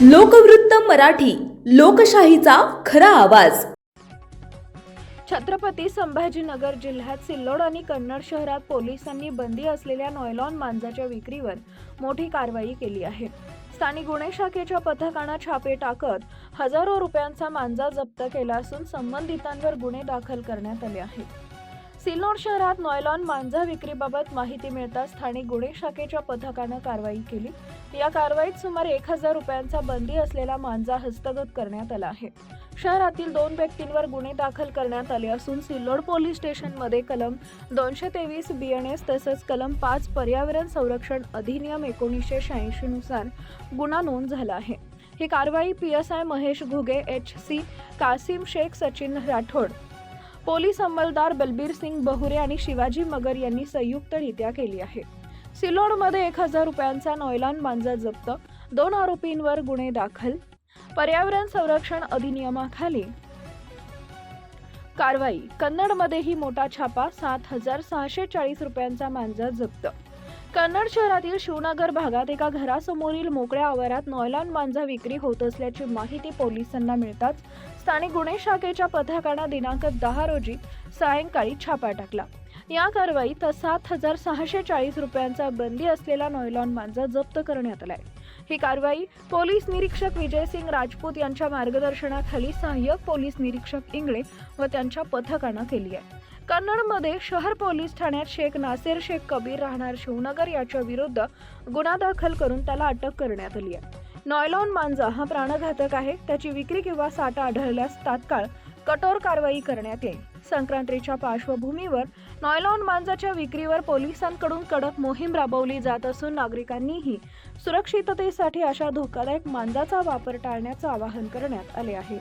लोकवृत्त मराठी, लोकशाहीचा खरा आवाज. छत्रपती संभाजीनगर जिल्ह्यात सिल्लोड आणि कन्नड शहरात पोलिसांनी बंदी असलेल्या नॉयलॉन मांजाच्या विक्रीवर मोठी कारवाई केली आहे. स्थानिक गुन्हे शाखेच्या पथकानं छापे टाकत हजारो रुपयांचा मांजा जप्त केला असून संबंधितांवर गुन्हे दाखल करण्यात आले आहेत. सिल्लोड शहरात नॉयलॉन मांजा विक्रीबाबत माहिती मिळताच स्थानिक गुन्हे शाखेच्या पथकानं कारवाई केली. या कारवाईत सुमारे 1000 रुपयांचा बंदी असलेला मांजा हस्तगत करण्यात आला आहे. शहरातील 2 व्यक्तींवर गुन्हे दाखल करण्यात आले असून सिल्लोड पोलीस स्टेशनमध्ये कलम 223 BNS तसंच कलम 5 पर्यावरण संरक्षण अधिनियम 1986 नुसार गुन्हा नोंद झाला आहे. ही कारवाई PSI Mahesh Ghuge, HC Kasim Shaikh, Sachin Rathod, police अंमलदार बलबीर सिंग बहुरे आणि शिवाजी मगर यांनी संयुक्तरित्या केली आहे. सिल्लोडमध्ये 1000 रुपयांचा नॉयलॉन मांजा जप्त, 2 आरोपींवर गुन्हे दाखल, पर्यावरण संरक्षण अधिनियमाखाली कारवाई. कन्नडमध्येही मोठा छापा, 7640 रुपयांचा मांजा जप्त. कन्नड शहरातील शिवनगर भागात एका घरासमोरील मोकळ्या आवारात नॉयलॉन मांजा विक्री होत असल्याची माहिती पोलिसांना मिळताच स्थानिक गुन्हे शाखेच्या पथकानं दिनांक 10 रोजी सायंकाळी छापा टाकला. या कारवाईत 7640 रुपयांचा बंदी असलेला नॉयलॉन मांजा जप्त करण्यात आलाय. ही कारवाई पोलीस निरीक्षक विजयसिंग राजपूत यांच्या मार्गदर्शनाखाली सहाय्यक पोलीस निरीक्षक इंगळे व त्यांच्या पथकानं केली आहे. कन्नडमध्ये शहर पोलीस ठाण्यात शेख नासेर शेख कबीर राहणार शिवनगर याच्या विरुद्ध गुन्हा दाखल करून त्याला अटक करण्यात आली आहे. नॉयलॉन मांजा हा प्राणघातक आहे. त्याची विक्री किंवा साठा आढळल्यास तात्काळ कठोर कारवाई करण्यात येईल. संक्रांतीच्या पार्श्वभूमीवर नॉयलॉन मांजाच्या विक्रीवर पोलिसांकडून कडक मोहीम राबवली जात असून नागरिकांनीही सुरक्षिततेसाठी अशा धोकादायक मांजाचा वापर टाळण्याचं आवाहन करण्यात आले आहे.